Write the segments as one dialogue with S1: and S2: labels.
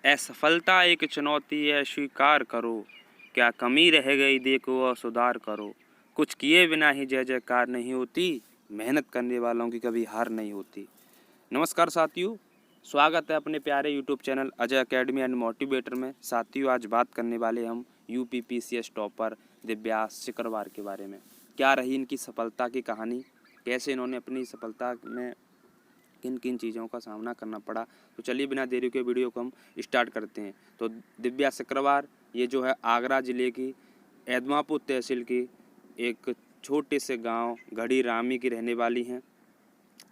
S1: असफलता एक चुनौती है स्वीकार करो, क्या कमी रह गई देखो और सुधार करो। कुछ किए बिना ही जय जयकार नहीं होती, मेहनत करने वालों की कभी हार नहीं होती। नमस्कार साथियों, स्वागत है अपने प्यारे YouTube channel Ajay academy and motivator में। साथियों, आज बात करने वाले हम यूपीपीसीएस टॉपर दिव्यास सिकरवार के बारे में। क्या रही इनकी सफलता की कहानी, कैसे इन्होंने अपनी सफलता में किन किन चीज़ों का सामना करना पड़ा। तो चलिए बिना देरी के वीडियो को हम स्टार्ट करते हैं। तो दिव्या सिकरवार ये जो है आगरा ज़िले की एदमापुर तहसील की एक छोटे से गांव घड़ी रामी की रहने वाली हैं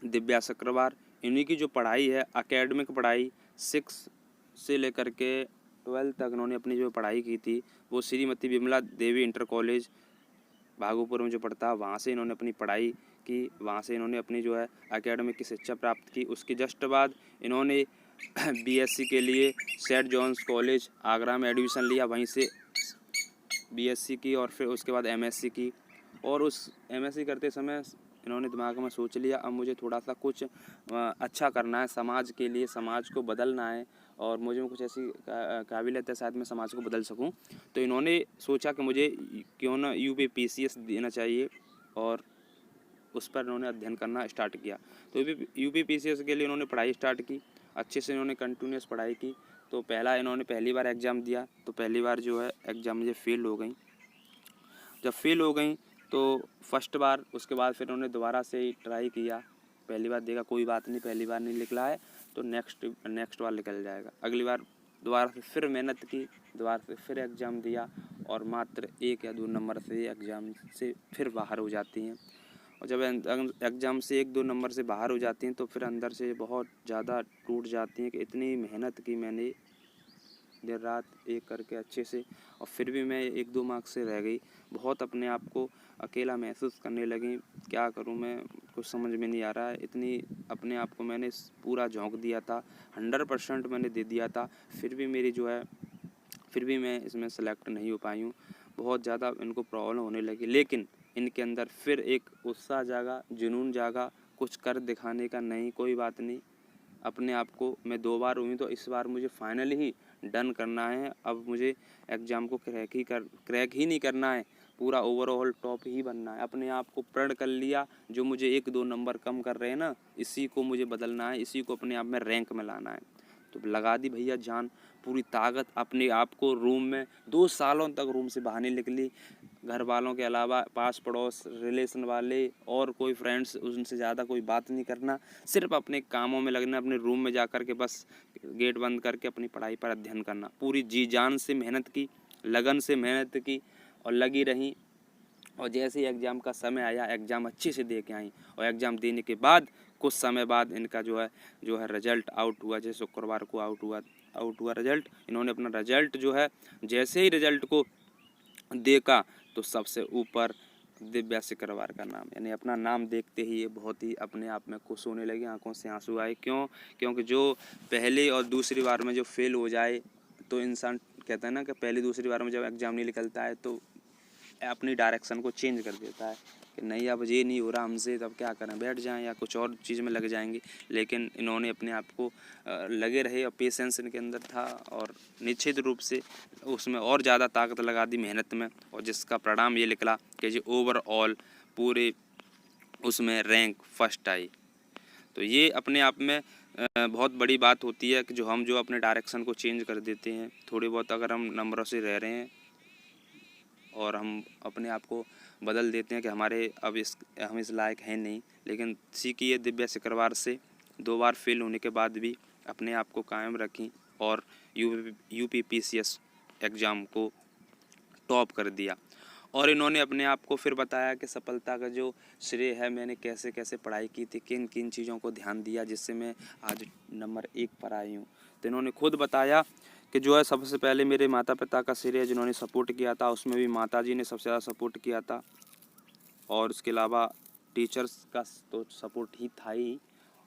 S1: दिव्या सिकरवार। इन्हीं की जो पढ़ाई है एकेडमिक पढ़ाई 6 से लेकर के 12 तक इन्होंने अपनी जो पढ़ाई की थी वो श्रीमती विमला देवी इंटर कॉलेज भागलपुर में जो पढ़ता है वहाँ से इन्होंने अपनी पढ़ाई की। वहाँ से इन्होंने अपनी जो है एकेडमिक की शिक्षा प्राप्त की। उसके जस्ट बाद इन्होंने बीएससी के लिए सेंट जॉन्स कॉलेज आगरा में एडमिशन लिया, वहीं से बीएससी की और फिर उसके बाद एमएससी की। और उस एमएससी करते समय इन्होंने दिमाग में सोच लिया अब मुझे थोड़ा सा कुछ अच्छा करना है समाज के लिए, समाज को बदलना है और मुझे कुछ ऐसी काबिलियत है शायद मैं समाज को बदल सकूं। तो इन्होंने सोचा कि मुझे क्यों ना यूपीपीसीएस देना चाहिए और उस पर इन्होंने अध्ययन करना स्टार्ट किया। तो यूपीपीसीएस के लिए इन्होंने पढ़ाई स्टार्ट की, अच्छे से इन्होंने कंटिन्यूस पढ़ाई की। तो इन्होंने पहली बार एग्ज़ाम दिया, तो पहली बार जो है एग्ज़ाम मुझे फेल हो गई। जब फेल हो गई तो फर्स्ट बार, उसके बाद फिर उन्होंने दोबारा से ही ट्राई किया। पहली बार देखा कोई बात नहीं, पहली बार नहीं निकला है तो नेक्स्ट बार निकल जाएगा। अगली बार दोबारा से फिर मेहनत की, दोबारा से फिर एग्ज़ाम दिया और मात्र 1 या 2 नंबर से एग्ज़ाम से फिर बाहर हो जाती हैं। और जब एग्ज़ाम से 1-2 नंबर से बाहर हो जाती हैं तो फिर अंदर से बहुत ज़्यादा टूट जाती हैं कि इतनी मेहनत की मैंने दिन रात एक करके अच्छे से, और फिर भी मैं 1-2 मार्क्स से रह गई। बहुत अपने आप को अकेला महसूस करने लगी, क्या करूं मैं, कुछ समझ में नहीं आ रहा है। इतनी अपने आप को मैंने पूरा झोंक दिया था, 100% मैंने दे दिया था, फिर भी मेरी जो है फिर भी मैं इसमें सेलेक्ट नहीं हो पाई हूँ। बहुत ज़्यादा इनको प्रॉब्लम होने लगी, लेकिन इनके अंदर फिर एक उत्साह जागा, जुनून जागा, कुछ कर दिखाने का। नहीं कोई बात नहीं, अपने आप को मैं 2 बार हुई तो इस बार मुझे फाइनली ही डन करना है। अब मुझे एग्ज़ाम को क्रैक ही नहीं करना है, पूरा ओवरऑल टॉप ही बनना है। अपने आप को प्रण कर लिया, जो मुझे 1-2 नंबर कम कर रहे हैं ना, इसी को मुझे बदलना है, इसी को अपने आप में रैंक में लाना है। तो लगा दी भैया जान, पूरी ताकत अपने आप को रूम में 2 सालों तक रूम से बाहर नहीं निकली। घर वालों के अलावा पास पड़ोस रिलेशन वाले और कोई फ्रेंड्स, उनसे ज़्यादा कोई बात नहीं करना, सिर्फ अपने कामों में लगना, अपने रूम में जा कर के बस गेट बंद करके अपनी पढ़ाई पर अध्ययन करना। पूरी जी जान से मेहनत की, लगन से मेहनत की और लगी रही। और जैसे ही एग्ज़ाम का समय आया एग्ज़ाम अच्छे से दे के आई, और एग्ज़ाम देने के बाद कुछ समय बाद इनका जो है रिज़ल्ट आउट हुआ। जैसे शुक्रवार को आउट हुआ रिज़ल्ट। इन्होंने अपना रिज़ल्ट जो है, जैसे ही रिज़ल्ट को देखा तो सबसे ऊपर दिव्या सिकरवार का नाम, यानी अपना नाम देखते ही ये बहुत ही अपने आप में खुश होने लगी, आंखों से आंसू आए। क्योंकि जो पहली और दूसरी बार में जो फेल हो जाए तो इंसान कहता है ना कि पहली दूसरी बार में जब एग्ज़ाम नहीं निकलता है तो अपनी डायरेक्शन को चेंज कर देता है कि नहीं अब ये नहीं हो रहा हमसे, तब क्या करें, बैठ जाएं या कुछ और चीज़ में लग जाएंगे। लेकिन इन्होंने अपने आप को लगे रहे और पेशेंस इनके अंदर था और निश्चित रूप से उसमें और ज़्यादा ताकत लगा दी मेहनत में, और जिसका परिणाम ये निकला कि जी ओवरऑल पूरे उसमें रैंक फर्स्ट आई। तो ये अपने आप में बहुत बड़ी बात होती है कि जो अपने डायरेक्शन को चेंज कर देते हैं। थोड़ी बहुत अगर हम नंबरों से रह रहे हैं और हम अपने आप को बदल देते हैं कि हम इस लायक हैं नहीं, लेकिन सीखिए दिव्या सिकरवार से 2 बार फेल होने के बाद भी अपने आप को कायम रखी और यूपीपीसीएस एग्ज़ाम को टॉप कर दिया। और इन्होंने अपने आप को फिर बताया कि सफलता का जो श्रेय है मैंने कैसे कैसे पढ़ाई की थी, किन किन चीज़ों को ध्यान दिया जिससे मैं आज नंबर 1 पर आई हूँ। तो इन्होंने खुद बताया कि जो है सबसे पहले मेरे माता पिता का श्रेय जिन्होंने सपोर्ट किया था, उसमें भी माता जी ने सबसे ज़्यादा सपोर्ट किया था, और उसके अलावा टीचर्स का तो सपोर्ट ही था ही,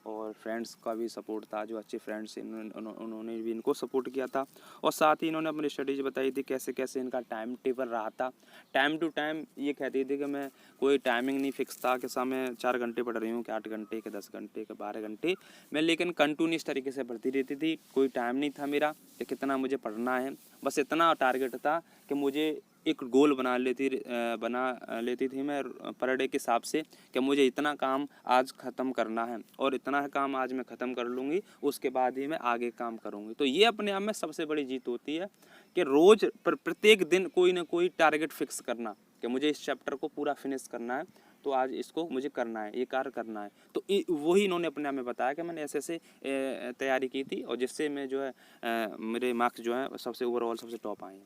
S1: और फ्रेंड्स का भी सपोर्ट था, जो अच्छे फ्रेंड्स उन्होंने भी इनको सपोर्ट किया था। और साथ ही इन्होंने अपनी स्टडीज बताई थी कैसे कैसे इनका टाइम टेबल रहा था। टाइम टू टाइम ये कहती थी कि मैं कोई टाइमिंग नहीं फिक्स था कि साथ मैं 4 घंटे पढ़ रही हूँ कि 8 घंटे के 10 घंटे के 12 घंटे, मैं लेकिन कंटिन्यूस तरीके से पढ़ती रहती थी। कोई टाइम नहीं था मेरा कि कितना मुझे पढ़ना है। बस इतना टारगेट था कि मुझे एक गोल बना लेती थी मैं पर डे के हिसाब से कि मुझे इतना काम आज ख़त्म करना है और इतना काम आज मैं ख़त्म कर लूँगी, उसके बाद ही मैं आगे काम करूँगी। तो ये अपने आप में सबसे बड़ी जीत होती है कि रोज़ प्रत्येक दिन कोई ना कोई टारगेट फिक्स करना कि मुझे इस चैप्टर को पूरा फिनिश करना है, तो आज इसको मुझे करना है, ये कार्य करना है। तो वही इन्होंने अपने आप में बताया कि मैंने ऐसे तैयारी की थी और जिससे मैं जो है मेरे मार्क्स जो है सबसे ओवरऑल सबसे टॉप आए हैं।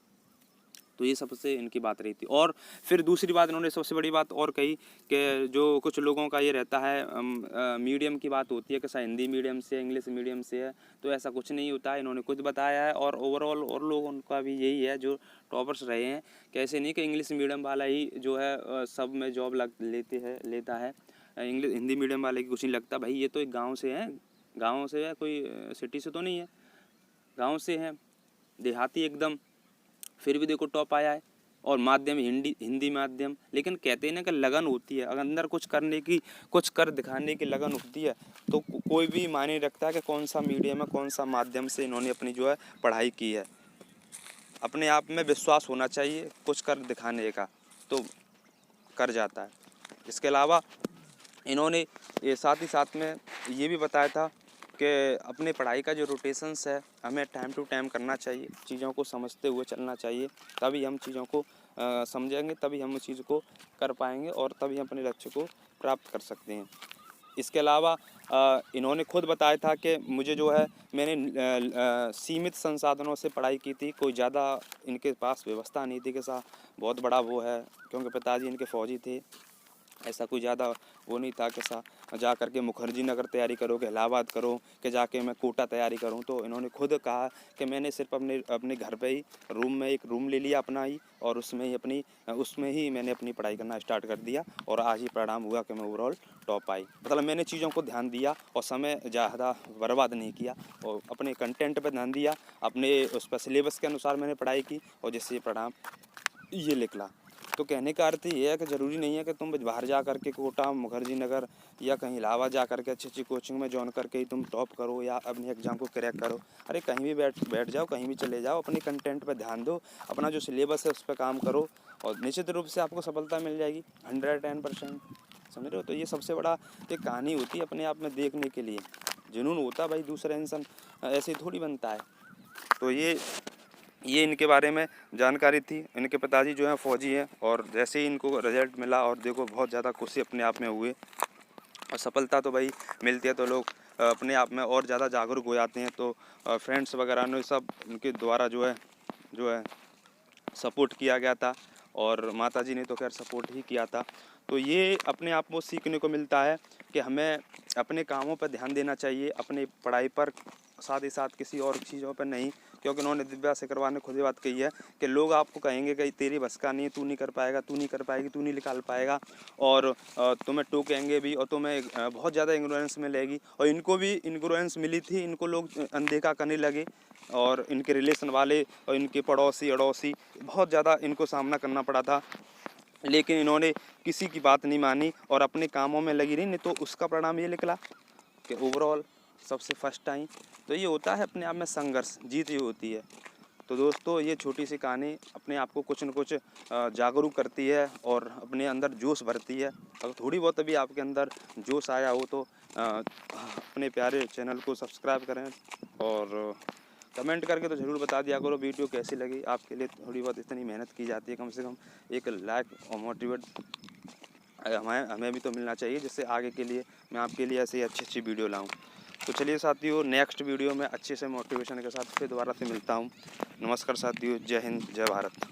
S1: तो ये सबसे इनकी बात रही थी। और फिर दूसरी बात इन्होंने सबसे बड़ी बात और कही कि जो कुछ लोगों का ये रहता है मीडियम की बात होती है कि हिंदी मीडियम से इंग्लिश मीडियम से है, तो ऐसा कुछ नहीं होता है। इन्होंने खुद बताया है और ओवरऑल और लोगों का भी यही है जो टॉपर्स रहे हैं कि ऐसे नहीं कि इंग्लिश मीडियम वाला ही जो है सब में जॉब लेता है। इंग्लिश हिंदी मीडियम वाले की कुछ नहीं लगता। भाई ये तो एक गाँव से है, गाँव से है, कोई सिटी से तो नहीं है, गाँव से है, देहाती एकदम, फिर भी देखो टॉप आया है। और माध्यम हिंदी माध्यम, लेकिन कहते हैं ना कि लगन होती है, अगर अंदर कुछ करने की, कुछ कर दिखाने की लगन होती है तो कोई भी मायने रखता है कि कौन सा मीडियम है, कौन सा माध्यम से इन्होंने अपनी जो है पढ़ाई की है। अपने आप में विश्वास होना चाहिए कुछ कर दिखाने का, तो कर जाता है। इसके अलावा इन्होंने ये साथ ही साथ में ये भी बताया था कि अपने पढ़ाई का जो रोटेशंस है हमें टाइम टू टाइम करना चाहिए, चीज़ों को समझते हुए चलना चाहिए, तभी हम चीज़ों को समझेंगे, तभी हम उस चीज़ को कर पाएंगे और तभी हम अपने लक्ष्य को प्राप्त कर सकते हैं। इसके अलावा इन्होंने खुद बताया था कि मुझे जो है मैंने सीमित संसाधनों से पढ़ाई की थी, कोई ज़्यादा इनके पास व्यवस्था नहीं थी कि बहुत बड़ा वो है, क्योंकि पिताजी इनके फौजी थे, ऐसा कोई ज़्यादा वो नहीं था कि जा कर के मुखर्जी नगर तैयारी करो कि इलाहाबाद करो कि जाके मैं कोटा तैयारी करूं। तो इन्होंने खुद कहा कि मैंने सिर्फ अपने घर पे ही एक रूम ले लिया अपना ही, और उसमें ही मैंने अपनी पढ़ाई करना स्टार्ट कर दिया और आज ही परिणाम हुआ कि मैं ओवरऑल टॉप आई। मतलब मैंने चीज़ों को ध्यान दिया और समय ज़्यादा बर्बाद नहीं किया और अपने कंटेंट पर ध्यान दिया, अपने उस पर सिलेबस के अनुसार मैंने पढ़ाई की और जिससे परिणाम ये निकला। तो कहने का अर्थ ये है कि ज़रूरी नहीं है कि तुम बाहर जा कर के कोटा, मुखर्जी नगर या कहीं इलाहाबाद जा कर के अच्छी कोचिंग में ज्वाइन करके ही तुम टॉप करो या अपने एग्ज़ाम को क्रैक करो। अरे कहीं भी बैठ जाओ, कहीं भी चले जाओ, अपने कंटेंट पर ध्यान दो, अपना जो सिलेबस है उस पर काम करो और निश्चित रूप से आपको सफलता मिल जाएगी 110%। समझ रहे हो? तो ये सबसे बड़ा एक कहानी होती है अपने आप में देखने के लिए। जुनून होता है भाई, दूसरा इंसान ऐसे थोड़ी बनता है। तो ये इनके बारे में जानकारी थी। इनके पिताजी जो हैं फौजी हैं और जैसे ही इनको रिजल्ट मिला और देखो बहुत ज़्यादा खुशी अपने आप में हुए, और सफलता तो भाई मिलती है तो लोग अपने आप में और ज़्यादा जागरूक हो जाते हैं। तो फ्रेंड्स वगैरह ने सब उनके द्वारा जो है सपोर्ट किया गया था और माताजी ने तो खैर सपोर्ट ही किया था। तो ये अपने आप को सीखने को मिलता है कि हमें अपने कामों पर ध्यान देना चाहिए, अपनी पढ़ाई पर, साथ ही साथ किसी और चीज़ों पर नहीं। क्योंकि उन्होंने दिव्या सेकरवार ने खुद ही बात कही है कि लोग आपको कहेंगे कि तेरी बस का नहीं है, तू नहीं कर पाएगा, तू नहीं कर पाएगी, तू नहीं निकाल पाएगा, और तुम्हें टोकेंगे भी और तुम्हें बहुत ज़्यादा इग्नोरेंस मिलेगी। और इनको भी इग्नोरेंस मिली थी, इनको लोग अनदेखा करने लगे और इनके रिलेशन वाले और इनके पड़ोसी अड़ोसी बहुत ज़्यादा इनको सामना करना पड़ा था, लेकिन इन्होंने किसी की बात नहीं मानी और अपने कामों में लगी रही। नहीं तो उसका परिणाम ये निकला कि ओवरऑल सबसे फर्स्ट आई। तो ये होता है अपने आप में संघर्ष, जीत ये होती है। तो दोस्तों ये छोटी सी कहानी अपने आप को कुछ न कुछ जागरूक करती है और अपने अंदर जोश भरती है। अगर थोड़ी बहुत अभी आपके अंदर जोश आया हो तो अपने प्यारे चैनल को सब्सक्राइब करें और कमेंट करके तो ज़रूर बता दिया करो वीडियो कैसी लगी। आपके लिए थोड़ी बहुत इतनी मेहनत की जाती है, कम से कम एक लाइक और मोटिवेट हमें भी तो मिलना चाहिए, जिससे आगे के लिए मैं आपके लिए ऐसे ही अच्छी वीडियो लाऊं। तो चलिए साथियों, नेक्स्ट वीडियो में अच्छे से मोटिवेशन के साथ फिर दोबारा से मिलता हूं। नमस्कार साथियों, जय हिंद, जय भारत।